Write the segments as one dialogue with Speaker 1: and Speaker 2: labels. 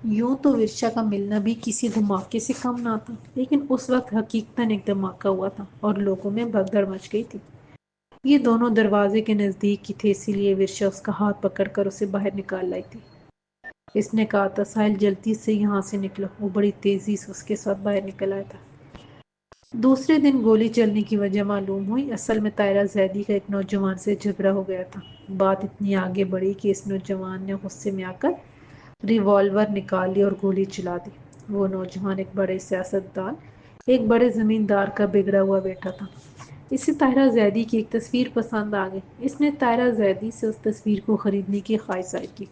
Speaker 1: یوں تو ورشا کا ملنا بھی کسی دھماکے سے کم نہ تھا، لیکن اس وقت حقیقتاً ایک دھماکہ ہوا تھا اور لوگوں میں بھگدڑ مچ گئی تھی۔ یہ دونوں دروازے کے نزدیک ہی تھے، اسی لیے ورشا اس کا ہاتھ پکڑ کر اسے باہر نکال لائی تھی۔ اس نے کہا تھا، ساحل جلدی سے یہاں سے نکلو۔ وہ بڑی تیزی سے اس کے ساتھ باہر نکل آیا تھا۔ دوسرے دن گولی چلنے کی وجہ معلوم ہوئی۔ اصل میں طاہرہ زیدی کا ایک نوجوان سے جھگڑا ہو گیا تھا۔ بات اتنی آگے بڑھی کہ اس نوجوان نے غصے میں آ کر ریوالور نکال لی اور گولی چلا دی۔ وہ نوجوان ایک بڑے سیاستدان، ایک بڑے زمیندار کا بگڑا ہوا بیٹا تھا۔ اسے طاہرہ زیدی کی ایک تصویر پسند آ گئی۔ اس نے طاہرہ زیدی سے اس تصویر کو خریدنے کی خواہش ظاہر کی۔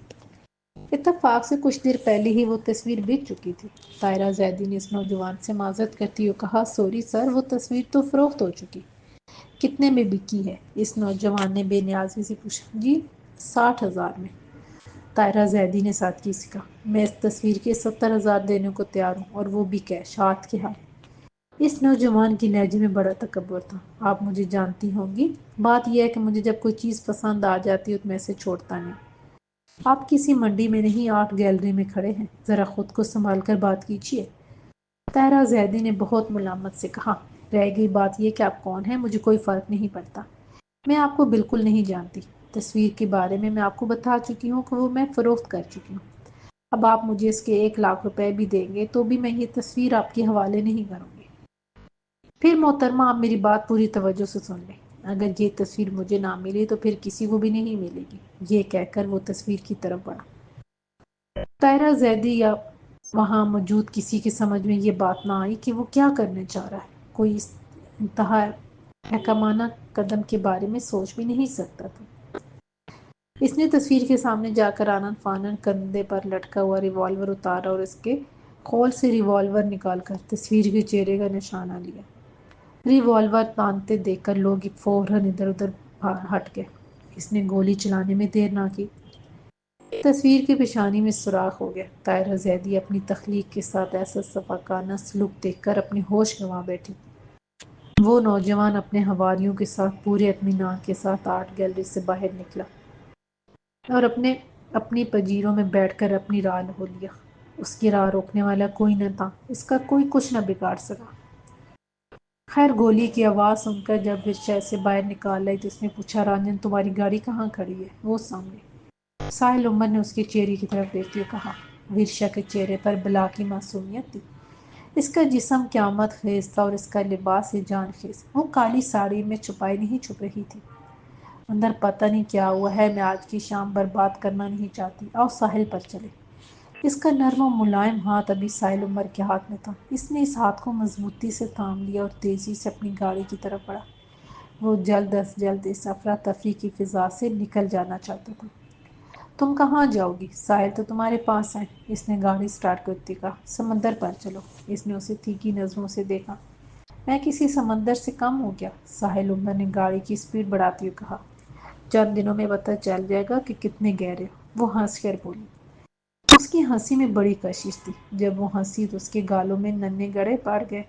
Speaker 1: اتفاق سے کچھ دیر پہلے ہی وہ تصویر بک چکی تھی۔ طاہرہ زیدی نے اس نوجوان سے معذرت کرتے ہوئے کہا، سوری سر، وہ تصویر تو فروخت ہو چکی۔ کتنے میں بکی ہے؟ اس نوجوان نے بے نیازی سے پوچھا۔ جی 60,000 میں۔ طاہرہ زیدی نے سادگی سے کہا، میں اس تصویر کے 70,000 دینے کو تیار ہوں، اور وہ بھی کیش، ہاتھ کے ہاتھ۔ اس نوجوان کی لہجے میں بڑا تکبر تھا۔ آپ مجھے جانتی ہوں گی، بات یہ ہے کہ مجھے جب کوئی چیز پسند آ جاتی ہے تو میں اسے چھوڑتا نہیں۔ آپ کسی منڈی میں نہیں، آرٹ گیلری میں کھڑے ہیں، ذرا خود کو سنبھال کر بات کیجیے۔ طاہرہ زیدی نے بہت ملامت سے کہا، رہ گئی بات یہ کہ آپ کون ہیں، مجھے کوئی فرق نہیں پڑتا۔ میں آپ کو بالکل نہیں جانتی۔ تصویر کے بارے میں آپ کو بتا چکی ہوں کہ وہ میں فروخت کر چکی ہوں۔ اب آپ مجھے اس کے 1,00,000 روپے بھی دیں گے تو بھی میں یہ تصویر آپ کے حوالے نہیں کروں گی۔ پھر محترمہ، آپ میری بات پوری توجہ سے سن لیں۔ اگر یہ تصویر مجھے نہ ملی تو پھر کسی کو بھی نہیں ملے گی۔ یہ کہہ کر وہ تصویر کی طرف بڑھا۔ طاہرہ زیدی یا وہاں موجود کسی کی سمجھ میں یہ بات نہ آئی کہ وہ کیا کرنے چاہ رہا ہے۔ کوئی اس انتہا احمقانہ قدم کے بارے میں سوچ بھی نہیں سکتا تھا۔ اس نے تصویر کے سامنے جا کر آنن فانن کندھے پر لٹکا ہوا ریوالور اتارا اور اس کے خول سے ریوالور نکال کر تصویر کے چہرے کا نشانہ لیا۔ ریوالور تانتے دیکھ کر لوگ فوراً ادھر ادھر ہٹ گئے۔ اس نے گولی چلانے میں دیر نہ کی۔ تصویر کی پیشانی میں سوراخ ہو گیا۔ طاہرہ زیدی اپنی تخلیق کے ساتھ ایسا صفاقانہ سلوک دیکھ کر اپنی ہوش گنوا بیٹھی۔ وہ نوجوان اپنے حواریوں کے ساتھ پورے اطمینان کے ساتھ آرٹ گیلری سے باہر نکلا اور اپنی پجیروں میں بیٹھ کر اپنی راہ ہو لیا۔ اس کی راہ روکنے والا کوئی نہ تھا، اس کا کوئی کچھ نہ بگاڑ سکا۔ خیر، گولی کی آواز سن کر جب ورشا اسے باہر نکال لائی تو اس نے پوچھا، رنجن تمہاری گاڑی کہاں کھڑی ہے؟ وہ سامنے۔ ساحل عمر نے اس کے چہرے کی طرف دیکھتے ہوئے کہا۔ ورشا کے چہرے پر بلا کی معصومیت تھی۔ اس کا جسم قیامت خیز تھا اور اس کا لباس جان خیز۔ وہ کالی ساڑی میں چھپائی نہیں چھپ رہی تھی۔ اندر پتہ نہیں کیا ہوا ہے، میں آج کی شام برباد کرنا نہیں چاہتی، آؤ ساحل پر چلیں۔ اس کا نرم و ملائم ہاتھ ابھی ساحل عمر کے ہاتھ میں تھا۔ اس نے اس ہاتھ کو مضبوطی سے تھام لیا اور تیزی سے اپنی گاڑی کی طرف بڑھا۔ وہ جلد از جلد اس افراتفری کی فضا سے نکل جانا چاہتا تھا۔ تم کہاں جاؤ گی؟ ساحل تو تمہارے پاس ہے۔ اس نے گاڑی سٹارٹ کرتے کہا، سمندر پر چلو۔ اس نے اسے تیکھی نظروں سے دیکھا۔ میں کسی سمندر سے کم ہوں کیا؟ ساحل عمر نے گاڑی کی سپیڈ بڑھاتے ہوئے کہا۔ چند دنوں میں پتہ چل جائے گا کہ کتنے گہرے ہو، وہ ہنس کر بولی۔ اس کی ہنسی میں بڑی کشش تھی۔ جب وہ ہنسی تو اس کے گالوں میں ننھے گڑھے پڑ گئے۔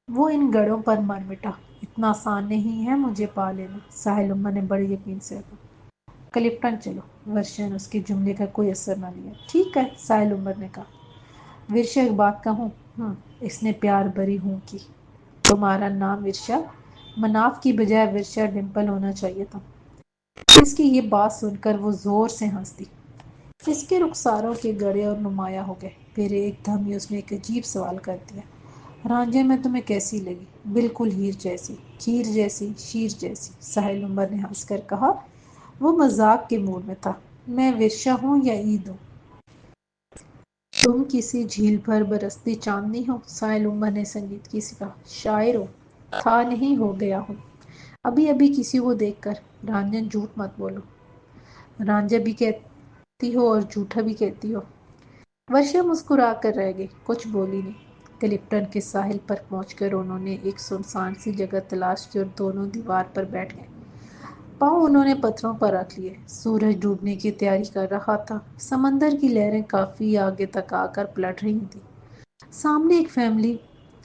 Speaker 1: وہ ان گڑھوں پر مر مٹا۔ اتنا آسان نہیں ہے مجھے پا لینا، ساحل عمر نے بڑے یقین سے کہا۔ کلپٹن چلو۔ ورشا نے اس کے جملے کا کوئی اثر نہ لیا۔ ٹھیک ہے، ساحل عمر نے کہا۔ ورشا، ایک بات کہوں؟ اس نے پیار بھری ہوں کی۔ تمہارا نام ورشا مناف کی بجائے ورشا ڈمپل ہونا چاہیے تھا۔ اس کی یہ بات سن کر وہ زور سے ہنس دی۔ اس کے رخساروں کے گڑھے اور نمایاں ہو گئے۔ پھر ایک دم ہی اس نے ایک عجیب سوال کر دیا، رانجھن میں تمہیں کیسی لگی؟ بالکل ہیر جیسی، کھیر جیسی، شیر جیسی، ساحل عمر نے ہنس کر کہا۔ وہ مذاق کے موڈ میں تھا۔ میں ورشا ہوں یا عید ہوں؟ تم کسی جھیل پر برستی چاندنی ہو، ساحل عمر نے سنجیدگی سے کہا۔ شاعر ہو؟ تھا نہیں، ہو گیا ہوں، ابھی ابھی کسی کو دیکھ کر۔ رانجھن، جھوٹ مت بولو۔ رانجھا بھی کہتی ہو اور جھوٹا بھی کہتی ہو۔ ورشا مسکرا کر رہ گئی، کچھ بولی نہیں۔ کلپٹن کے ساحل پر پہنچ کر انہوں نے ایک سنسان سی جگہ تلاش کی اور دونوں دیوار پر بیٹھ گئے۔ پاؤں انہوں نے پتھروں پر رکھ لیے۔ سورج ڈوبنے کی تیاری کر رہا تھا۔ سمندر کی لہریں کافی آگے تک آ کر پلٹ رہی تھیں۔ سامنے ایک فیملی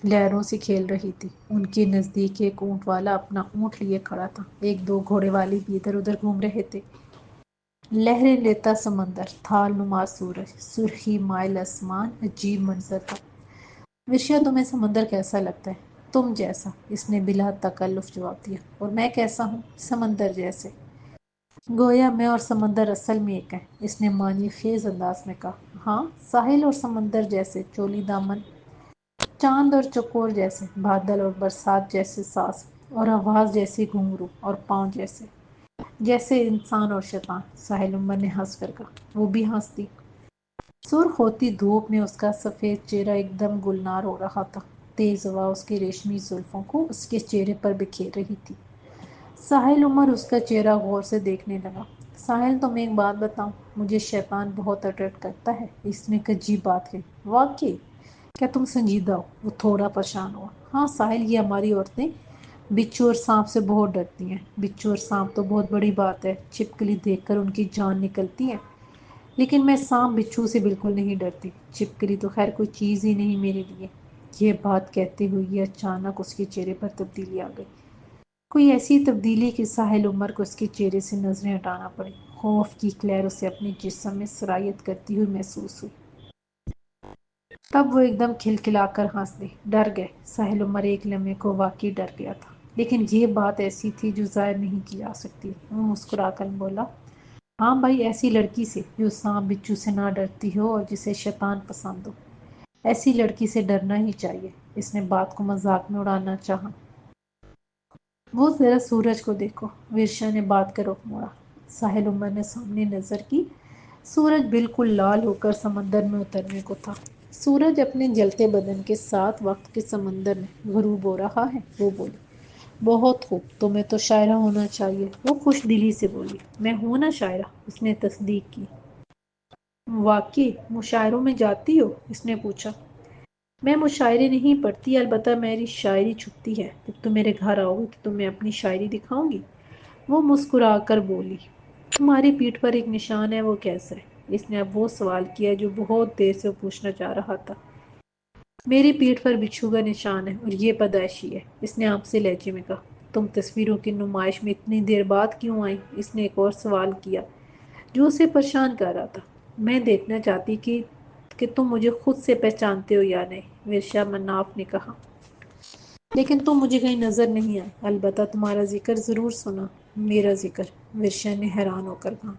Speaker 1: لہروں سے کھیل رہی تھی۔ ان کے نزدیک ایک اونٹ والا اپنا اونٹ لیے کھڑا تھا۔ ایک دو گھوڑے والے بھی ادھر ادھر گھوم رہے تھے۔ لہریں لیتا سمندر، تھال نما سورج، سرخی مائل آسمان، عجیب منظر تھا۔ ورشا، تمہیں سمندر کیسا لگتا ہے؟ تم جیسا، اس نے بلا تکلف جواب دیا۔ اور میں کیسا ہوں؟ سمندر جیسے۔ گویا میں اور سمندر اصل میں ایک ہیں، اس نے معنی خیز انداز میں کہا۔ ہاں، ساحل اور سمندر جیسے، چولی دامن، چاند اور چکور جیسے، بادل اور برسات جیسے ساز، اور آواز جیسی گھنگرو، اور پاؤں جیسے انسان اور شیطان۔ ساحل عمر نے ہنس کر کہا۔ وہ بھی ہنستی۔ سرخ ہوتی دھوپ میں اس کا سفید چہرہ ایک دم گلنار ہو رہا تھا۔ تیز ہوا اس کی ریشمی زلفوں کو اس کے چہرے پر بکھیر رہی تھی۔ ساحل عمر اس کا چہرہ غور سے دیکھنے لگا۔ ساحل، تم ایک بات بتاؤ، مجھے شیطان بہت اٹریکٹ کرتا ہے۔ اس نے ایک عجیب بات کہی۔ واقعی؟ کیا تم سنجیدہ ہو؟ وہ تھوڑا پریشان ہوا۔ ہاں ساحل، یہ ہماری عورتیں بچھو اور سانپ سے بہت ڈرتی ہیں۔ بچھو اور سانپ تو بہت بڑی بات ہے، چھپکلی دیکھ کر ان کی جان نکلتی ہے، لیکن میں سانپ بچھو سے بالکل نہیں ڈرتی۔ چھپکلی تو خیر کوئی چیز ہی نہیں میرے لیے۔ یہ بات کہتے ہوئے یہ اچانک اس کے چہرے پر تبدیلی آ گئی، کوئی ایسی تبدیلی کہ ساحل عمر کو اس کے چہرے سے نظریں ہٹانا پڑی۔ خوف کی ایک لہر اسے اپنے جسم میں سرایت کرتی ہوئی محسوس ہوئی۔ تب وہ ایک دم کھلکھلا کر ہنس دی۔ ڈر گئے؟ ساحل عمر ایک لمحے کو واقعی ڈر گیا تھا، لیکن یہ بات ایسی تھی جو ظاہر نہیں کی جا سکتی۔ وہ مسکرا کر بولا، ہاں بھائی، ایسی لڑکی سے جو سانپ بچھو سے نہ ڈرتی ہو اور جسے شیطان پسند ہو، ایسی لڑکی سے ڈرنا ہی چاہیے۔ اس نے بات کو مذاق میں اڑانا چاہا۔ وہ ذرا سورج کو دیکھو، ورشا نے بات کا رخ موڑا۔ ساحل عمر نے سامنے نظر کی۔ سورج بالکل لال ہو کر سمندر میں اترنے کو تھا۔ سورج اپنے جلتے بدن کے ساتھ وقت کے سمندر میں غروب ہو رہا ہے۔ وہ بولی، بہت خوب، تمہیں تو شاعرہ ہونا چاہیے۔ وہ خوش دلی سے بولی۔ میں ہوں نا شاعرہ، اس نے تصدیق کی۔ واقعی؟ مشاعروں میں جاتی ہو؟ اس نے پوچھا۔ میں مشاعرے نہیں پڑھتی، البتہ میری شاعری چھپتی ہے۔ جب تم میرے گھر آؤ گی تو تمہیں اپنی شاعری دکھاؤں گی۔ وہ مسکرا کر بولی۔ تمہاری پیٹھ پر ایک نشان ہے، وہ کیسا ہے؟ اس نے اب وہ سوال کیا جو بہت دیر سے پوچھنا چاہ رہا تھا۔ میری پیٹھ پر بچھو کا نشان ہے، اور یہ پیدائشی ہے، اس نے آپ سے لہجے میں کہا۔ تم تصویروں کی نمائش میں اتنی دیر بعد کیوں آئی؟ اس نے ایک اور سوال کیا جو اسے پریشان کر رہا تھا۔ میں دیکھنا چاہتی کہ تم مجھے خود سے پہچانتے ہو یا نہیں، ورشا مناف نے کہا۔ لیکن تم مجھے کہیں نظر نہیں آئے، البتہ تمہارا ذکر ضرور سنا۔ میرا ذکر؟ ورشا نے حیران ہو کر کہا۔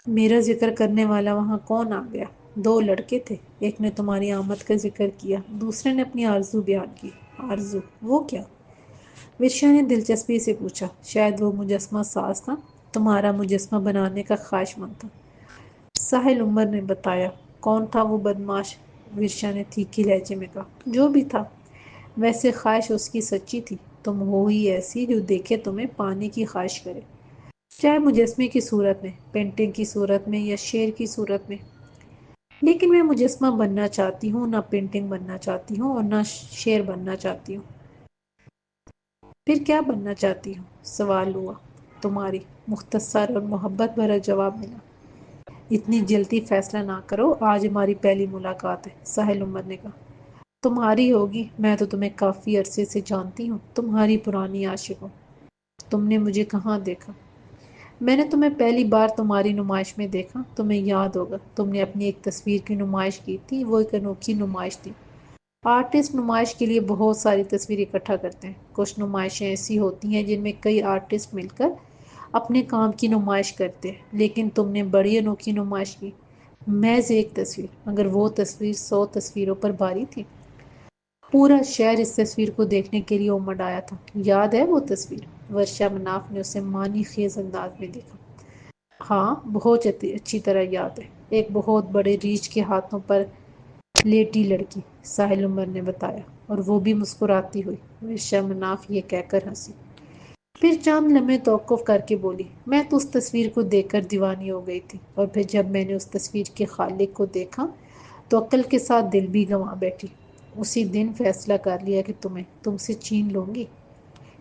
Speaker 1: میرا ذکر کرنے والا وہاں کون آ گیا؟ دو لڑکے تھے، ایک نے تمہاری آمد کا ذکر کیا، دوسرے نے اپنی آرزو بیان کی۔ آرزو؟ وہ کیا؟ ورشا نے دلچسپی سے پوچھا۔ شاید وہ مجسمہ ساز تھا، تمہارا مجسمہ بنانے کا خواہش مند تھا۔ ساحل عمر نے بتایا۔ کون تھا وہ بدماش؟ ورشا نے تیکھے لہجے میں کہا۔ جو بھی تھا، ویسے خواہش اس کی سچی تھی۔ تم ہو ہی ایسی جو دیکھے تمہیں پانے کی خواہش کرے، چاہے مجسمے کی صورت میں، پینٹنگ کی صورت میں، یا شعر کی صورت میں۔ لیکن میں مجسمہ بننا چاہتی ہوں، نہ پینٹنگ بننا چاہتی ہوں، اور نہ شعر بننا چاہتی ہوں۔ پھر کیا بننا چاہتی ہوں؟ سوال ہوا۔ تمہاری؟ مختصر اور محبت بھرا جواب ملا۔ اتنی جلدی فیصلہ نہ کرو، آج ہماری پہلی ملاقات ہے، ساحل عمر نے کہا۔ تمہاری ہوگی، میں تو تمہیں کافی عرصے سے جانتی ہوں، تمہاری پرانی عاشق ہوں۔ تم نے مجھے کہاں دیکھا؟ میں نے تمہیں پہلی بار تمہاری نمائش میں دیکھا، تمہیں یاد ہوگا، تم نے اپنی ایک تصویر کی نمائش کی تھی۔ وہ ایک انوکھی نمائش تھی۔ آرٹسٹ نمائش کے لیے بہت ساری تصویریں اکٹھا کرتے ہیں۔ کچھ نمائشیں ایسی ہوتی ہیں جن میں کئی آرٹسٹ مل کر اپنے کام کی نمائش کرتے ہیں، لیکن تم نے بڑی انوکھی نمائش کی، محض ایک تصویر، مگر وہ تصویر 100 تصویروں پر بھاری تھی۔ پورا شہر اس تصویر کو دیکھنے کے لیے امڑ آیا تھا۔ یاد ہے وہ تصویر؟ ورشا مناف نے اسے معنی خیز انداز میں دیکھا۔ ہاں، بہت اچھی طرح یاد ہے، ایک بہت بڑے ریچھ کے ہاتھوں پر لیٹی لڑکی، ساحل عمر نے بتایا، اور وہ بھی مسکراتی ہوئی۔ ورشا مناف یہ کہہ کر ہنسی، پھر چند لمحے توقف کر کے بولی، میں تو اس تصویر کو دیکھ کر دیوانی ہو گئی تھی، اور پھر جب میں نے اس تصویر کے خالق کو دیکھا تو عقل کے ساتھ دل بھی گنوا بیٹھی۔ اسی دن فیصلہ کر لیا کہ تم سے چھین لوں گی۔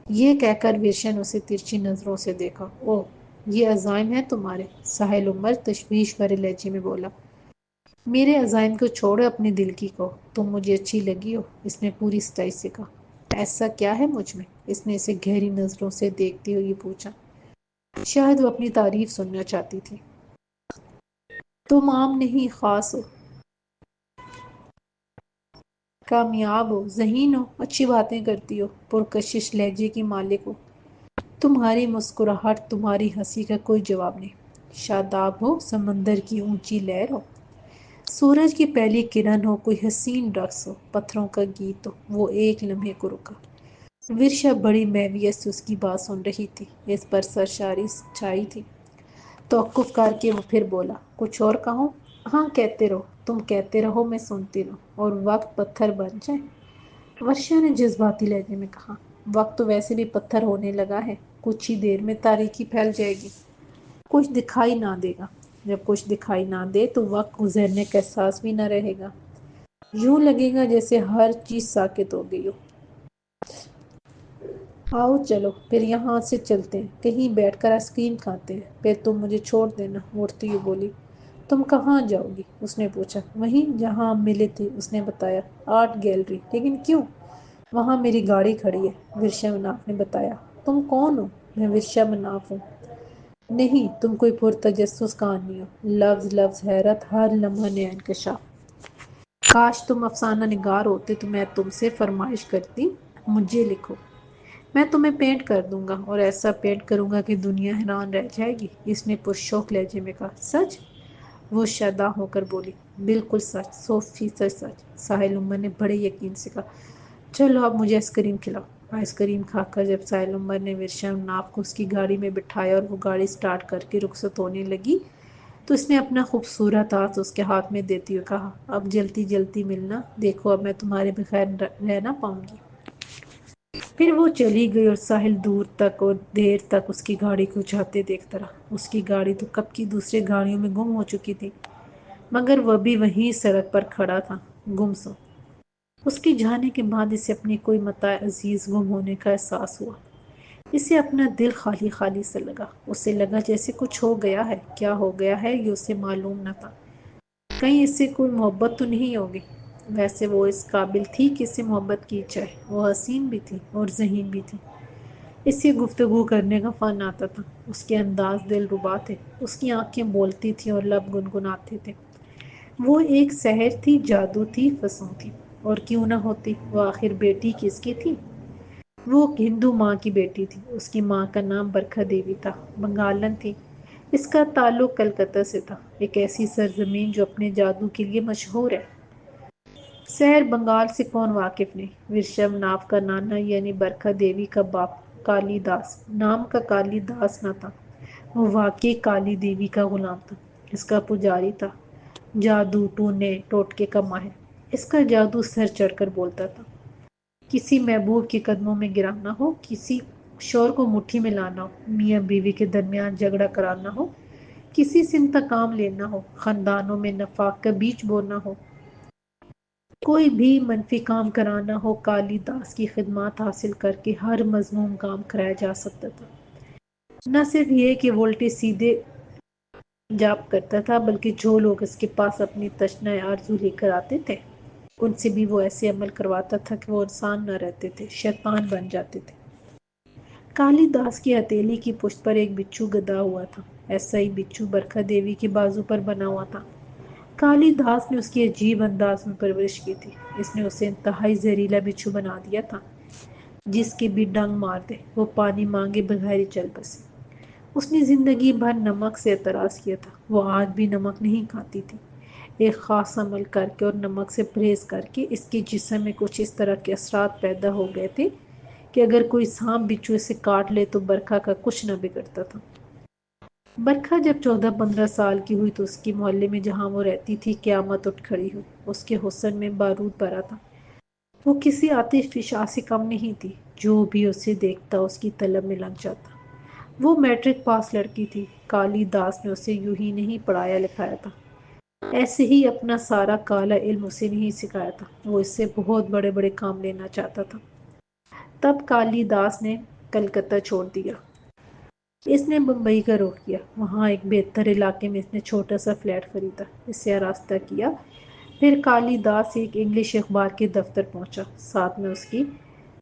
Speaker 1: یہ کہہ کر ورشا نے اسے ترچھی نظروں سے دیکھا۔ اوہ، یہ عزائم ہیں تمہارے؟ ساحل عمر تشویش بھرے لہجے میں بولا۔ میرے عزائم کو چھوڑو، اپنے دل کی کہو، تم مجھے اچھی لگی ہو، اس نے پوری سچائی سے کہا۔ ایسا کیا ہے مجھ میں؟ اس نے اسے گہری نظروں سے دیکھتے ہوئے پوچھا۔ شاید وہ اپنی تعریف سننا چاہتی تھی۔ تم عام نہیں، خاص ہو، کامیاب ہو، ذہین ہو، اچھی باتیں کرتی ہو، پرکشش لہجے کی مالک ہو۔ تمہاری مسکراہٹ، تمہاری ہنسی کا کوئی جواب نہیں۔ شاداب ہو، سمندر کی اونچی لہر ہو، سورج کی پہلی کرن ہو، کوئی حسین رقص ہو، پتھروں کا گیت ہو۔ وہ ایک لمحے کو رکا۔ ورشا بڑی محویت سے اس کی بات سن رہی تھی، اس پر سرشاری چھائی تھی۔ توقف کر کے وہ پھر بولا، کچھ اور کہوں؟ ہاں کہتے رہو، تم کہتے رہو، میں سنتی رہوں، اور وقت پتھر بن جائے۔ ورشا نے جذباتی لہجے میں کہا، وقت تو ویسے بھی پتھر ہونے لگا ہے، کچھ ہی دیر میں تاریکی پھیل جائے گی، کچھ دکھائی نہ دے گا۔ جب کچھ دکھائی نہ دے تو وقت گزرنے کا احساس بھی نہ رہے گا، یوں لگے گا جیسے ہر چیز ساکت ہو گئی ہو۔ آؤ چلو پھر یہاں سے چلتے ہیں، کہیں بیٹھ کر آئس کریم کھاتے ہیں، پھر تم مجھے چھوڑ دینا۔ اٹھتی ہوئی بولی، تم کہاں جاؤ گی؟ اس نے پوچھا۔ وہیں جہاں ہم ملے تھے، اس نے بتایا، آرٹ گیلری۔ لیکن کیوں؟ وہاں میری گاڑی کھڑی ہے، ورشا مناف نے بتایا۔ تم کون ہو؟ میں ورشا مناف ہوں۔ نہیں، تم کوئی پرتجسس کہانی ہو، لفظ لفظ حیرت، ہر لمحہ نیا انکشاف۔ کاش تم افسانہ نگار ہوتے تو میں تم سے فرمائش کرتی، مجھے لکھو، میں تمہیں پینٹ کر دوں گا، اور ایسا پینٹ کروں گا کہ دنیا حیران رہ جائے گی۔ اس نے پرشوق لہجے میں کہا۔ سچ؟ وہ شاداں ہو کر بولی، بالکل سچ، 100% سچ۔ ساحل عمر نے بڑے یقین سے کہا، چلو اب مجھے آئس کریم کھلاؤ۔ آئس کریم کھا کر جب ساحل عمر نے ورشا مناف کو اس کی گاڑی میں بٹھایا اور وہ گاڑی سٹارٹ کر کے رخصت ہونے لگی تو اس نے اپنا خوبصورت ہاتھ اس کے ہاتھ میں دیتی ہوئے کہا، اب جلدی جلدی ملنا، دیکھو اب میں تمہارے بغیر رہ نہ پاؤں گی۔ پھر وہ چلی گئی اور ساحل دور تک اور دیر تک اس کی گاڑی کو جاتے دیکھتا رہا۔ اس کی گاڑی تو کب کی دوسرے گاڑیوں میں گم ہو چکی تھی، مگر وہ بھی وہیں سڑک پر کھڑا تھا، گمسم۔ اس کے جانے کے بعد اسے اپنی کوئی متاع عزیز گم ہونے کا احساس ہوا۔ اسے اپنا دل خالی خالی سا لگا۔ اسے لگا جیسے کچھ ہو گیا ہے، کیا ہو گیا ہے یہ اسے معلوم نہ تھا۔ کہیں اس سے کوئی محبت تو نہیں ہوگی؟ ویسے وہ اس قابل تھی کہ اس سے محبت کی جائے، وہ حسین بھی تھی اور ذہین بھی تھی۔ اس سے گفتگو کرنے کا فن آتا تھا، اس کے انداز دلربا تھے، اس کی آنکھیں بولتی تھیں اور لب گنگناتے تھے۔ وہ ایک سحر تھی، جادو تھی، فسوں تھی، اور کیوں نہ ہوتی؟ وہ آخر بیٹی کس کی تھی؟ وہ ہندو ماں کی بیٹی تھی۔ اس کی ماں کا نام برکھا دیوی تھا، بنگالن تھی۔ اس کا تعلق کلکتہ سے تھا، ایک ایسی سرزمین جو اپنے جادو کے لیے مشہور ہے۔ شہر بنگال سے کون واقف نہیں؟ ورشا مناف کا نانا یعنی برکھا دیوی کا باپ کالی داس نام کا کالی داس نہ تھا، وہ واقعی کالی دیوی کا غلام تھا، اس کا پجاری تھا، جادو ٹونے ٹوٹکے کا ماہر۔ اس کا جادو سر چڑھ کر بولتا تھا، کسی محبوب کے قدموں میں گرانا ہو، کسی شور کو مٹھی میں لانا ہو، میاں بیوی کے درمیان جھگڑا کرانا ہو، کسی سے انتقام لینا ہو، خاندانوں میں نفاق کا بیج بونا ہو، کوئی بھی منفی کام کرانا ہو، کالی داس کی خدمات حاصل کر کے ہر مذموم کام کرایا جا سکتا تھا۔ نہ صرف یہ کہ وہ الٹے سیدھے جاپ کرتا تھا، بلکہ جو لوگ اس کے پاس اپنی تشنہ آرزو لے کر آتے تھے ان سے بھی وہ ایسے عمل کرواتا تھا کہ وہ انسان نہ رہتے تھے، شیطان بن جاتے تھے۔ کالی داس کی ہتھیلی کی پشت پر ایک بچھو گدا ہوا تھا، ایسا ہی بچھو برکھا دیوی کے بازو پر بنا ہوا تھا۔ کالی داس نے اس کی عجیب انداز میں پرورش کی تھی، اس نے اسے انتہائی زہریلا بچھو بنا دیا تھا، جس کے بھی ڈنگ مار دے وہ پانی مانگے بغیر ہی چل بسے۔ اس نے زندگی بھر نمک سے اعتراض کیا تھا، وہ آج بھی نمک نہیں کھاتی تھی۔ ایک خاص عمل کر کے اور نمک سے پرہیز کر کے اس کے جسم میں کچھ اس طرح کے اثرات پیدا ہو گئے تھے کہ اگر کوئی سانپ بچھو اسے کاٹ لے تو برکھا کا کچھ نہ بگڑتا تھا۔ برکھا جب 14-15 سال کی ہوئی تو اس کے محلے میں جہاں وہ رہتی تھی قیامت اٹھ کھڑی ہوئی۔ اس کے حسن میں بارود بھرا تھا، وہ کسی آتش فشاں سے کم نہیں تھی، جو بھی اسے دیکھتا اس کی طلب میں لگ جاتا۔ وہ میٹرک پاس لڑکی تھی، کالی داس نے اسے یوں ہی نہیں پڑھایا لکھایا تھا، ایسے ہی اپنا سارا کالا علم اسے نہیں سکھایا تھا، وہ اس سے بہت بڑے بڑے کام لینا چاہتا تھا۔ تب کالی داس نے کلکتہ چھوڑ دیا، اس نے بمبئی کا رخ کیا۔ وہاں ایک بہتر علاقے میں اس نے چھوٹا سا فلیٹ خریدا، اس سے آراستہ کیا۔ پھر کالی داس ایک انگلش اخبار کے دفتر پہنچا، ساتھ میں اس کی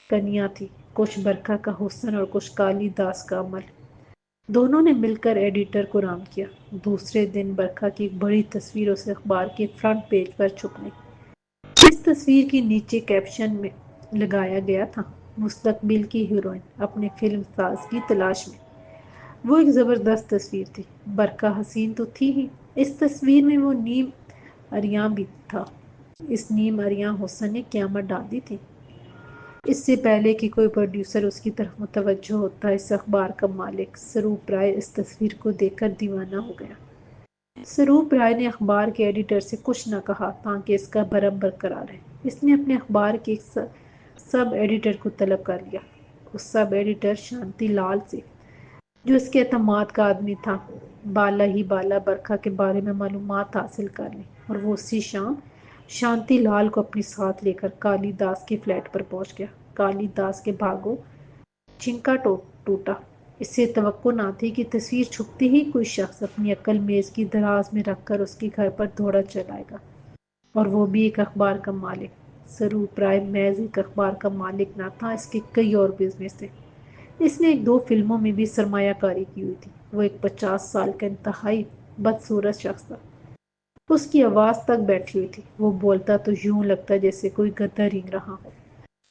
Speaker 1: کنیا تھی، کچھ برکھا کا حسن اور کچھ کالی داس کا عمل۔ دونوں نے مل کر ایڈیٹر کو رام کیا۔ دوسرے دن برکھا کی ایک بڑی تصویر اس اخبار کے فرنٹ پیج پر چھپ گئی۔ اس تصویر کے نیچے کیپشن میں لگایا گیا تھا: مستقبل کی ہیروئن اپنے فلم ساز کی تلاش میں۔ وہ ایک زبردست تصویر تھی۔ برکھا حسین تو تھی ہی، اس تصویر میں وہ نیم عریاں بھی تھا۔ اس نیم عریاں حسن نے قیامت ڈال دی تھی۔ اس سے پہلے کہ کوئی پروڈیوسر اس کی طرف متوجہ ہوتا، اس اخبار کا مالک سروپ رائے اس تصویر کو دیکھ کر دیوانہ ہو گیا۔ سروپ رائے نے اخبار کے ایڈیٹر سے کچھ نہ کہا تاکہ اس کا بھرم برقرار رہے۔ اس نے اپنے اخبار کے ایک سب ایڈیٹر کو طلب کر لیا۔ اس سب ایڈیٹر شانتی لال سے، جو اس کے اعتماد کا آدمی تھا، بالا ہی بالا برکھا کے بارے میں معلومات حاصل کر لی، اور وہ اسی شام شانتی لال کو اپنے ساتھ لے کر کالی داس کے فلیٹ پر پہنچ گیا۔ کالی داس کے بھاگو چنکا ٹوٹا۔ اسے توقع نہ تھی کہ تصویر چھپتے ہی کوئی شخص اپنی عقل میز کی دراز میں رکھ کر اس کے گھر پر دوڑا چلائے گا، اور وہ بھی ایک اخبار کا مالک۔ سروپ رائے محض ایک اخبار کا مالک نہ تھا، اس کے کئی اور بزنس تھے۔ اس نے 1-2 فلموں میں بھی سرمایہ کاری کی ہوئی تھی۔ وہ ایک 50 سال کا انتہائی بدصورت شخص تھا۔ اس کی آواز تک بیٹھی ہوئی تھی۔ وہ بولتا تو یوں لگتا جیسے کوئی گدھا رینگ رہا ہو۔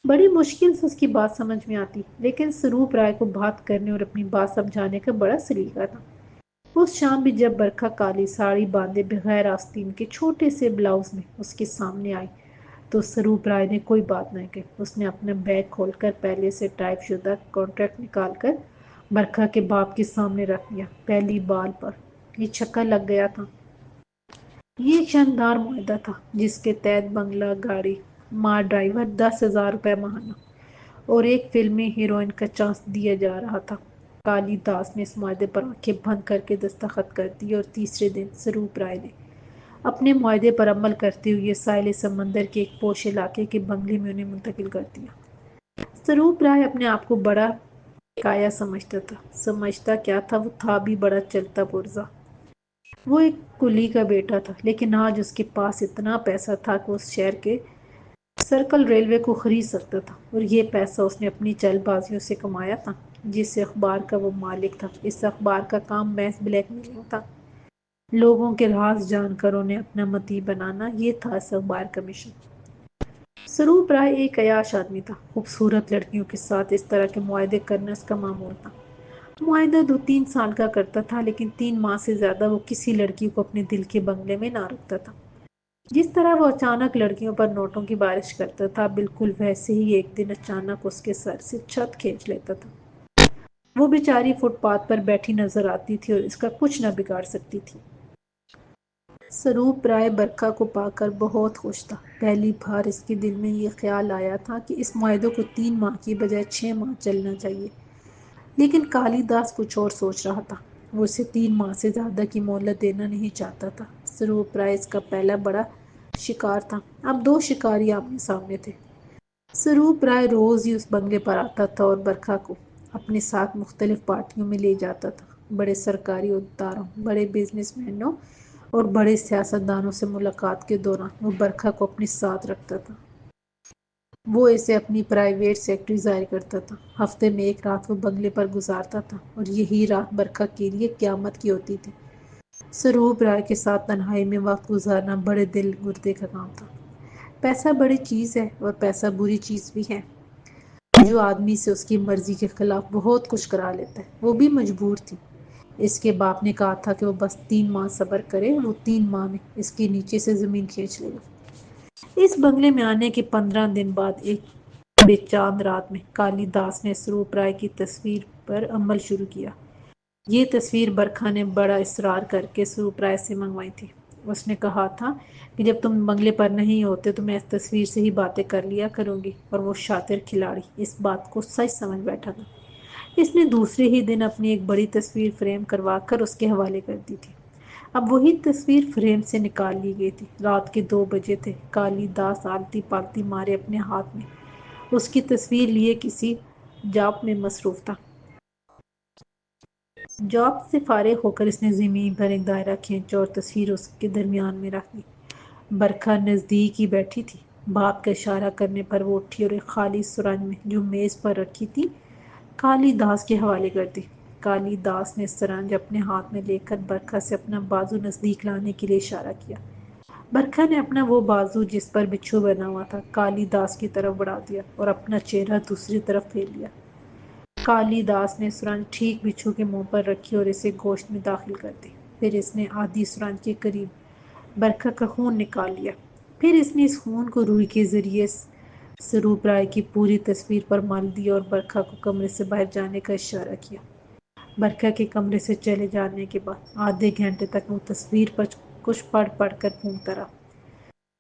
Speaker 1: بڑی مشکل سے اس کی بات سمجھ میں آتی، لیکن سروپ رائے کو بات کرنے اور اپنی بات سمجھانے کا بڑا سلیقہ تھا۔ اس شام بھی جب برکھا کالی ساڑی باندھے بغیر آستین کے چھوٹے سے بلاؤز میں اس کے سامنے آئی تو سروپ رائے نے کوئی بات نہ کی۔ اس نے اپنا بیگ کھول کر پہلے سے ٹائپ شدہ کانٹریکٹ نکال کر برکھا کے باپ کے سامنے رکھ دیا۔ پہلی بال پر یہ چھکا لگ گیا تھا۔ یہ ایک شاندار معاہدہ تھا جس کے تحت بنگلہ، گاڑی، ماں ڈرائیور، 10,000 روپے ماہانہ اور ایک فلمی ہیروئن کا چانس دیا جا رہا تھا۔ کالی داس نے اس معاہدے پر آنکھیں بند کر کے دستخط کر دیے، اور تیسرے دن سروپ رائے نے اپنے معاہدے پر عمل کرتے ہوئے ساحل سمندر کے ایک پوش علاقے کے بنگلے میں انہیں منتقل کر دیا۔ سروپ رائے اپنے آپ کو بڑا کایا سمجھتا تھا۔ سمجھتا کیا تھا، وہ تھا بھی بڑا چلتا پرزا۔ وہ ایک کلی کا بیٹا تھا، لیکن آج اس کے پاس اتنا پیسہ تھا کہ اس شہر کے سرکل ریلوے کو خرید سکتا تھا، اور یہ پیسہ اس نے اپنی چل بازیوں سے کمایا تھا۔ جس اخبار کا وہ مالک تھا، اس اخبار کا کام محض بلیک میلنگ تھا۔ لوگوں کے راز جان کر انہیں اپنا مطیع بنانا، یہ تھا اس اخبار کا مشن۔ سروپ رائے ایک عیاش آدمی تھا۔ خوبصورت لڑکیوں کے ساتھ اس طرح کے معاہدے کرنا اس کا معمول تھا۔ معاہدہ 2-3 سال کا کرتا تھا، لیکن 3 ماہ سے زیادہ وہ کسی لڑکی کو اپنے دل کے بنگلے میں نہ رکھتا تھا۔ جس طرح وہ اچانک لڑکیوں پر نوٹوں کی بارش کرتا تھا، بالکل ویسے ہی ایک دن اچانک اس کے سر سے چھت کھینچ لیتا تھا۔ وہ بیچاری فٹ پاتھ پر بیٹھی نظر آتی تھی اور اس کا کچھ نہ بگاڑ سکتی تھی۔ سروپ رائے برکھا کو پا کر بہت خوش تھا۔ پہلی بار اس کے دل میں یہ خیال آیا تھا کہ اس معاہدے کو 3 ماہ کی بجائے 6 ماہ چلنا چاہیے، لیکن کالی داس کچھ اور سوچ رہا تھا۔ وہ اسے 3 ماہ سے زیادہ کی مہلت دینا نہیں چاہتا تھا۔ سروپ رائے اس کا پہلا بڑا شکار تھا۔ اب 2 شکاری آمنے سامنے تھے۔ سروپ رائے روز ہی اس بنگلے پر آتا تھا اور برکھا کو اپنے ساتھ مختلف پارٹیوں میں لے جاتا تھا۔ بڑے سرکاری عہدیداروں، بڑے بزنس مینوں اور بڑے سیاستدانوں سے ملاقات کے دوران وہ برکھا کو اپنے ساتھ رکھتا تھا۔ وہ اسے اپنی پرائیویٹ سیکرٹری ظاہر کرتا تھا۔ ہفتے میں 1 رات وہ بنگلے پر گزارتا تھا، اور یہی رات برکھا کے لیے قیامت کی ہوتی تھی۔ سروپ رائے کے ساتھ تنہائی میں وقت گزارنا بڑے دل گردے کا کام تھا۔ پیسہ بڑی چیز ہے، اور پیسہ بری چیز بھی ہے، جو آدمی سے اس کی مرضی کے خلاف بہت کچھ کرا لیتا ہے۔ وہ بھی مجبور تھی۔ اس کے باپ نے کہا تھا کہ وہ بس 3 ماہ صبر کرے، وہ 3 ماہ میں اس کے نیچے سے زمین کھینچ لے گا۔ اس بنگلے میں آنے کے 15 دن بعد ایک بے چاند رات میں کالی داس نے سروپ رائے کی تصویر پر عمل شروع کیا۔ یہ تصویر برکھا نے بڑا اصرار کر کے سروپ رائے سے منگوائی تھی۔ اس نے کہا تھا کہ جب تم بنگلے پر نہیں ہوتے تو میں اس تصویر سے ہی باتیں کر لیا کروں گی، اور وہ شاطر کھلاڑی اس بات کو سچ سمجھ بیٹھا تھا۔ اس نے دوسرے ہی دن اپنی ایک بڑی تصویر فریم کروا کر اس کے حوالے کر دی تھی۔ اب وہی تصویر فریم سے نکال لی گئی تھی۔ رات کے 2 بجے تھے۔ کالی داس آلتی پالتی مارے اپنے ہاتھ میں اس کی تصویر لیے کسی جاب میں مصروف تھا۔ جاب سے فارغ ہو کر اس نے زمین پر ایک دائرہ کھینچا اور تصویر اس کے درمیان میں رکھ دی۔ برکھا نزدیک ہی بیٹھی تھی۔ باپ کا اشارہ کرنے پر وہ اٹھی اور ایک خالی سرنج میں جو میز پر رکھی تھی کالی داس کے حوالے کر دی۔ کالی داس نے سرنج اپنے ہاتھ میں لے کر برکھا سے اپنا بازو نزدیک لانے کے لیے اشارہ کیا۔ برکھا نے اپنا وہ بازو جس پر بچھو بنا ہوا تھا کالی داس کی طرف بڑھا دیا اور اپنا چہرہ دوسری طرف پھیر لیا۔ کالی داس نے سرنج ٹھیک بچھو کے منہ پر رکھی اور اسے گوشت میں داخل کر دی۔ پھر اس نے آدھی سرنج کے قریب برکھا کا خون نکال لیا۔ پھر اس نے اس خون کو روئی کے ذریعے سروپ رائے کی پوری تصویر پر مل دیا اور برکھا کو کمرے سے باہر جانے کا اشارہ کیا۔ برکھا کے کمرے سے چلے جانے کے بعد آدھے گھنٹے تک وہ تصویر پر کچھ پڑھ پڑھ کر پھونکتا رہا۔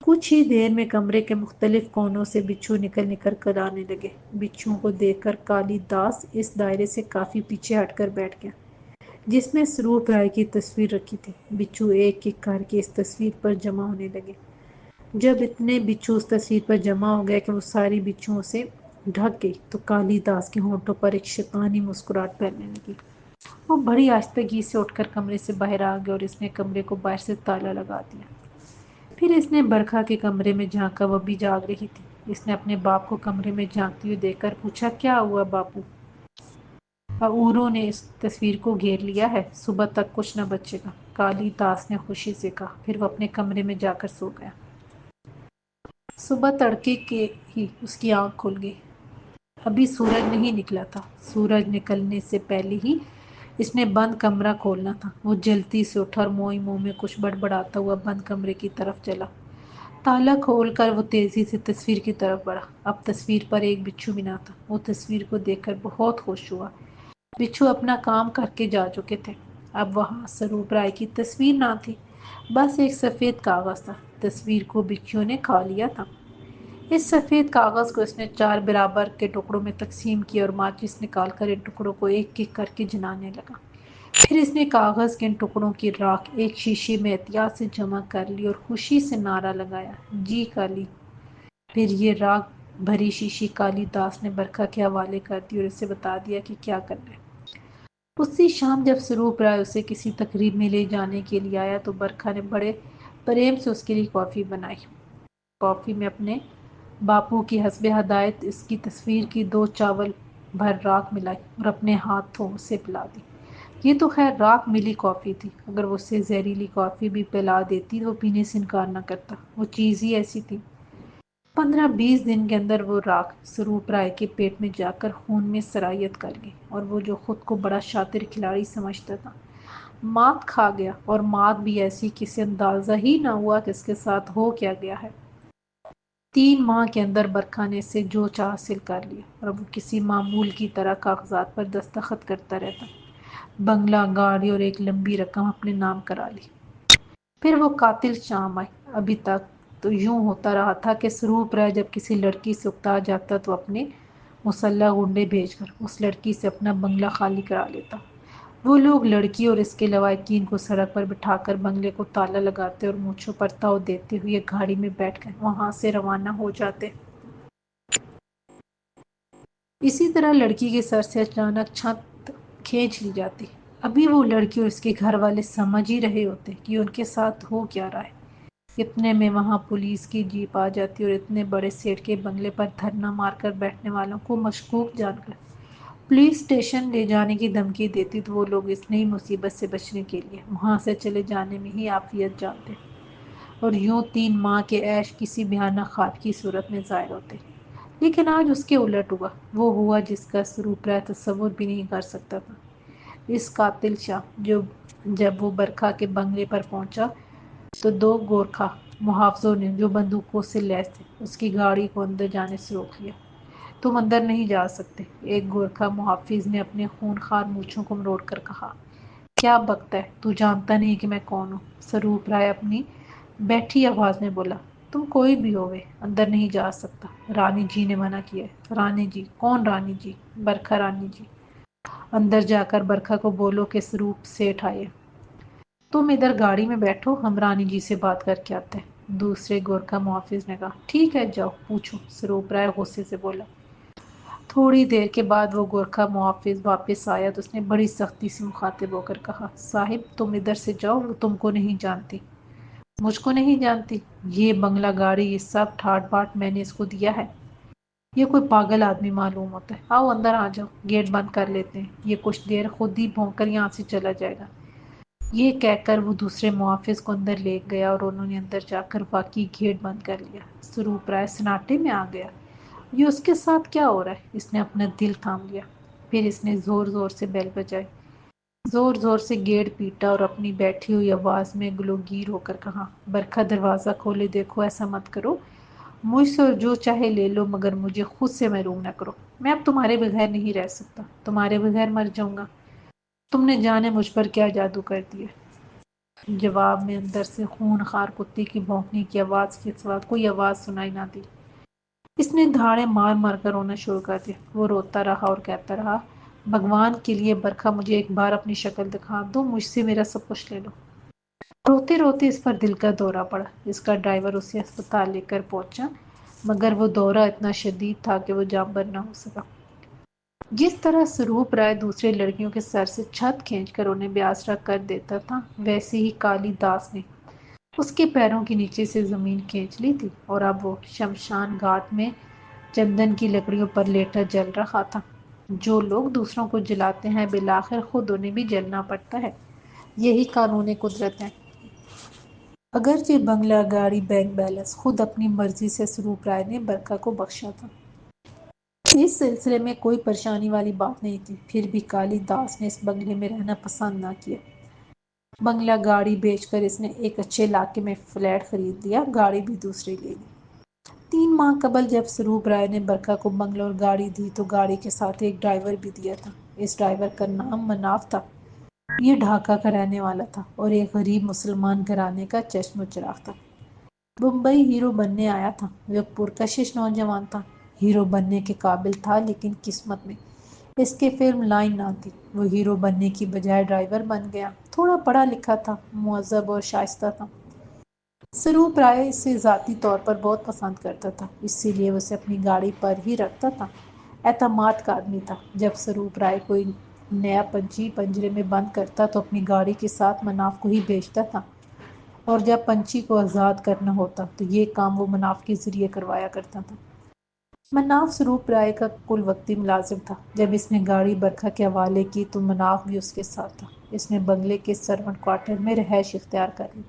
Speaker 1: کچھ ہی دیر میں کمرے کے مختلف کونوں سے بچھو نکل کر آنے لگے۔ بچھوؤں کو دیکھ کر کالی داس اس دائرے سے کافی پیچھے ہٹ کر بیٹھ گیا جس میں سروپ رائے کی تصویر رکھی تھی۔ بچھو ایک ایک کر کے اس تصویر پر جمع ہونے لگے۔ جب اتنے بچھو اس تصویر پر جمع ہو گئے کہ وہ ساری بچھوؤں سے ڈھک گئی تو کالی داس کے ہونٹوں پر ایک شیطانی مسکراہٹ پھیلنے لگی۔ وہ بڑی آہستگی سے اٹھ کر کمرے سے باہر آ گیا اور اس نے کمرے کو باہر سے تالا لگا دیا۔ پھر اس نے برکھا کے کمرے میں جھانکا، وہ بھی جاگ رہی تھی۔ اس نے اپنے باپ کو کمرے میں جھانکتے ہوئے دیکھ کر پوچھا، کیا ہوا باپو؟ اوروں نے اس تصویر کو گھیر لیا ہے، صبح تک کچھ نہ بچے گا، کالی داس نے خوشی سے کہا۔ پھر وہ اپنے کمرے میں جا کر سو گیا۔ صبح تڑکے کے ہی اس کی آنکھ کھل گئی۔ ابھی سورج نہیں نکلا تھا۔ سورج نکلنے سے پہلے ہی اس نے بند کمرہ کھولنا تھا۔ وہ جلدی سے اٹھا اور منہ میں کچھ بڑبڑاتا ہوا بند کمرے کی طرف چلا۔ تالا کھول کر وہ تیزی سے تصویر کی طرف بڑھا۔ اب تصویر پر ایک بچھو بھی نہ تھا۔ وہ تصویر کو دیکھ کر بہت خوش ہوا۔ بچھو اپنا کام کر کے جا چکے تھے۔ اب وہاں سروپ رائے کی تصویر نہ تھی، بس ایک سفید کاغذ تھا۔ تصویر کو بچھو نے کھا لیا تھا۔ اس سفید کاغذ کو اس نے 4 برابر کے ٹکڑوں میں تقسیم کیا اور ماچس نکال کر ان ٹکڑوں کو ایک ایک کر کے جلانے لگا۔ پھر اس نے کاغذ کے ان ٹکڑوں کی راکھ ایک شیشے میں احتیاط سے جمع کر لی اور خوشی سے نعرہ لگایا، جی کالی۔ پھر یہ راکھ بھری شیشی کالی داس نے برکھا کے حوالے کر دی اور اسے بتا دیا کہ کیا کرنا ہے۔ اسی شام جب سروپ رائے اسے کسی تقریب میں لے جانے کے لیے آیا تو برکھا نے بڑے پریم سے اس کے لیے کافی بنائی۔ کافی میں اپنے باپو کی حسب ہدایت اس کی تصویر کی 2 چاول بھر راکھ ملائی اور اپنے ہاتھوں اسے پلا دی۔ یہ تو خیر راکھ ملی کافی تھی، اگر وہ اسے زہریلی کافی بھی پلا دیتی تو وہ پینے سے انکار نہ کرتا، وہ چیز ہی ایسی تھی۔ 15-20 دن کے اندر وہ راکھ سروپ رائے کے پیٹ میں جا کر خون میں سرایت کر گئی اور وہ جو خود کو بڑا شاطر کھلاڑی سمجھتا تھا، مات کھا گیا، اور مات بھی ایسی کہ اسے اندازہ ہی نہ ہوا کہ اس کے ساتھ ہو کیا گیا ہے۔ 3 ماہ کے اندر برکھا نے اس سے جو چاہ حاصل کر لیا اور وہ کسی معمول کی طرح کاغذات پر دستخط کرتا رہتا، بنگلہ، گاڑی اور ایک لمبی رقم اپنے نام کرا لی۔ پھر وہ قاتل شام آئی۔ ابھی تک تو یوں ہوتا رہا تھا کہ سروپ رائے جب کسی لڑکی سے اکتا جاتا تو اپنے مسلح غنڈے بھیج کر اس لڑکی سے اپنا بنگلہ خالی کرا لیتا۔ وہ لوگ لڑکی اور اس کے لواحقین کو سڑک پر بٹھا کر بنگلے کو تالا لگاتے اور مونچھوں پر تاؤ دیتے ہوئے گاڑی میں بیٹھ کر وہاں سے روانہ ہو جاتے۔ اسی طرح لڑکی کے سر سے اچانک چھت کھینچ لی جاتی۔ ابھی وہ لڑکی اور اس کے گھر والے سمجھ ہی رہے ہوتے کہ ان کے ساتھ ہو کیا رہا ہے۔ اتنے میں وہاں پولیس کی جیپ آ جاتی اور اتنے بڑے سیٹ کے بنگلے پر دھرنا مار کر بیٹھنے والوں کو مشکوک جان کر پولیس اسٹیشن لے جانے کی دھمکی دیتی تو وہ لوگ اس نئی مصیبت سے بچنے کے لیے وہاں سے چلے جانے میں ہی عافیت جانتے اور یوں 3 ماہ کے عیش کسی بھیانک خواب کی صورت میں ظاہر ہوتے۔ لیکن آج اس کے الٹ ہوا، وہ ہوا جس کا سروپ رائے تصور بھی نہیں کر سکتا تھا۔ اس قاتل شام جب وہ برکھا کے بنگلے پر پہنچا تو 2 گورکھا محافظوں نے جو بندوقوں سے لیس تھے اس کی گاڑی کو اندر جانے سے روک لیا۔ تم اندر نہیں جا سکتے، ایک گورکھا محافظ نے اپنے خونخوار مونچھوں کو مروڑ کر کہا۔ کیا بکتا ہے، تو جانتا نہیں کہ میں کون ہوں؟ سروپ رائے اپنی بیٹھی آواز میں بولا۔ تم کوئی بھی ہووے، اندر نہیں جا سکتا، رانی جی نے منع کیا ہے۔ رانی جی؟ کون رانی جی؟ برکھا رانی جی۔ اندر جا کر برکھا کو بولو کہ سروپ سیٹھ آئے۔ تم ادھر گاڑی میں بیٹھو، ہم رانی جی سے بات کر کے آتے ہیں۔ دوسرے گورکھا محافظ نے کہا۔ ٹھیک ہے، جاؤ پوچھو، سروپ رائے غصے سے بولا۔ تھوڑی دیر کے بعد وہ گورکھا محافظ واپس آیا تو اس نے بڑی سختی سے مخاطب ہو کر کہا، صاحب تم ادھر سے جاؤ، وہ تم کو نہیں جانتی۔ مجھ کو نہیں جانتی؟ یہ بنگلہ، گاڑی، یہ سب ٹھاٹ باٹ میں نے اس کو دیا ہے۔ یہ کوئی پاگل آدمی معلوم ہوتا ہے۔ آؤ اندر آ جاؤ، گیٹ بند کر لیتے ہیں، یہ کچھ دیر خود ہی بھونک کر یہاں سے چلا جائے گا۔ یہ کہہ کر وہ دوسرے محافظ کو اندر لے گیا اور انہوں نے اندر جا کر واقعی گیٹ بند کر لیا۔ سروپ رائے سناٹے میں آ گیا۔ یہ اس کے ساتھ کیا ہو رہا ہے؟ اس نے اپنا دل تھام لیا۔ پھر اس نے زور زور سے بیل بجائی، زور زور سے گیٹ پیٹا اور اپنی بیٹھی ہوئی آواز میں گلوگیر ہو کر کہا، برکھا دروازہ کھولے، دیکھو ایسا مت کرو، مجھ سے جو چاہے لے لو مگر مجھے خود سے محروم نہ کرو۔ میں اب تمہارے بغیر نہیں رہ سکتا، تمہارے بغیر مر جاؤں گا۔ تم نے جانے مجھ پر کیا جادو کر دیا۔ جواب میں اندر سے خون خوار کتے کی بھونکنے کی آواز کے سوا کوئی آواز سنائی نہ دی۔ اس نے دھاڑے مار مار کر رونا شروع کر دیا۔ وہ روتا رہا اور کہتا رہا، بھگوان کے لیے برکھا مجھے ایک بار اپنی شکل دکھا دو، مجھ سے میرا سب کچھ لے لو۔ روتے روتے اس پر دل کا دورہ پڑا۔ اس کا ڈرائیور اسے اسپتال لے کر پہنچا مگر وہ دورہ اتنا شدید تھا کہ وہ جانبر نہ ہو سکا۔ جس طرح سروپ رائے دوسرے لڑکیوں کے سر سے چھت کھینچ کر انہیں بے آسرا کر دیتا تھا، ویسے ہی کالی داس نے اس کے پیروں کے نیچے سے زمین کھینچ لی تھی اور اب وہ شمشان گھاٹ میں چندن کی لکڑیوں پر لیٹا جل رہا تھا۔ جو لوگ دوسروں کو جلاتے ہیں بالآخر خود انہیں بھی جلنا پڑتا ہے، یہی قانون قدرت ہے۔ اگرچہ بنگلہ گاڑی بینک بیلنس خود اپنی مرضی سے سروپ رائے نے برکھا کو بخشا تھا۔ اس سلسلے میں کوئی پریشانی والی بات نہیں تھی، پھر بھی کالی داس نے اس بنگلے میں رہنا پسند نہ کیا۔ بنگلہ گاڑی بیچ کر اس نے ایک اچھے علاقے میں فلیٹ خرید لیا، گاڑی بھی دوسری لے لی۔ 3 ماہ قبل جب سروپ رائے نے برکھا کو بنگلہ اور گاڑی دی تو گاڑی کے ساتھ ایک ڈرائیور بھی دیا تھا۔ اس ڈرائیور کا نام مناف تھا۔ یہ ڈھاکہ کا رہنے والا تھا اور ایک غریب مسلمان گھرانے کا چشم و چراغ تھا۔ بمبئی ہیرو بننے آیا تھا۔ وہ ایک پرکشش نوجوان تھا، ہیرو بننے کے قابل تھا، لیکن قسمت میں اس کے فلم لائن نہ تھی۔ وہ ہیرو بننے کی بجائے ڈرائیور بن گیا۔ تھوڑا پڑھا لکھا تھا، مہذب اور شائستہ تھا۔ سروپ رائے اسے ذاتی طور پر بہت پسند کرتا تھا، اسی لیے وہ اسے اپنی گاڑی پر ہی رکھتا تھا۔ اعتماد کا آدمی تھا۔ جب سروپ رائے کوئی نیا پنچھی پنجرے میں بند کرتا تو اپنی گاڑی کے ساتھ مناف کو ہی بھیجتا تھا، اور جب پنچھی کو آزاد کرنا ہوتا تو یہ کام وہ مناف کے ذریعے کروایا کرتا تھا۔ مناف سروپ رائے کا کل وقتی ملازم تھا۔ جب اس نے گاڑی برکھا کے حوالے کی تو مناف بھی اس کے ساتھ تھا۔ اس نے بنگلے کے سرونٹ کوارٹر میں رہائش اختیار کر لی۔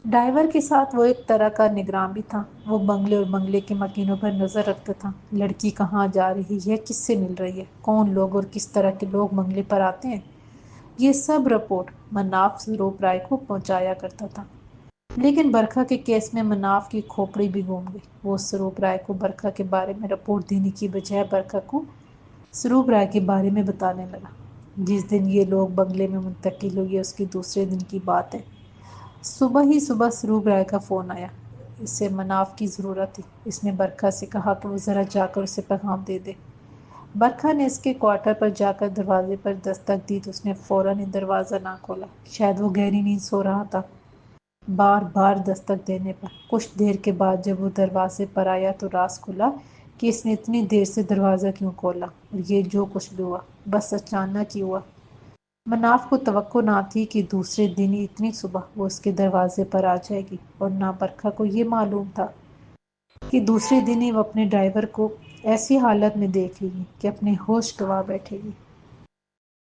Speaker 1: ڈرائیور کے ساتھ وہ ایک طرح کا نگراں بھی تھا۔ وہ بنگلے اور بنگلے کے مکینوں پر نظر رکھتا تھا۔ لڑکی کہاں جا رہی ہے، کس سے مل رہی ہے، کون لوگ اور کس طرح کے لوگ بنگلے پر آتے ہیں، یہ سب رپورٹ مناف سروپ رائے کو پہنچایا کرتا تھا۔ لیکن برکھا کے کیس میں مناف کی کھوپڑی بھی گھوم گئی۔ وہ سروپ رائے کو برکھا کے بارے میں رپورٹ دینے کی بجائے برکھا کو سروپ رائے کے بارے میں بتانے لگا۔ جس دن یہ لوگ بنگلے میں منتقل ہوئے اس کے دوسرے دن کی بات ہے۔ صبح ہی صبح سروپ رائے کا فون آیا۔ اسے مناف کی ضرورت تھی۔ اس نے برکھا سے کہا کہ وہ ذرا جا کر اسے پیغام دے دے۔ برکھا نے اس کے کوارٹر پر جا کر دروازے پر دستک دی تو اس نے فوراً دروازہ نہ کھولا، شاید وہ گہری نیند سو رہا تھا۔ بار بار دستک دینے پر کچھ دیر کے بعد جب وہ دروازے پر آیا تو راز کھلا کہ اس نے اتنی دیر سے دروازہ کیوں کھولا، اور یہ جو کچھ بھی ہوا بس اچانک ہی ہوا۔ مناف کو توقع نہ تھی کہ دوسرے دن ہی اتنی صبح وہ اس کے دروازے پر آ جائے گی، اور نہ برکھا کو یہ معلوم تھا کہ دوسرے دن ہی وہ اپنے ڈرائیور کو ایسی حالت میں دیکھے گی کہ اپنے ہوش گنوا بیٹھے گی۔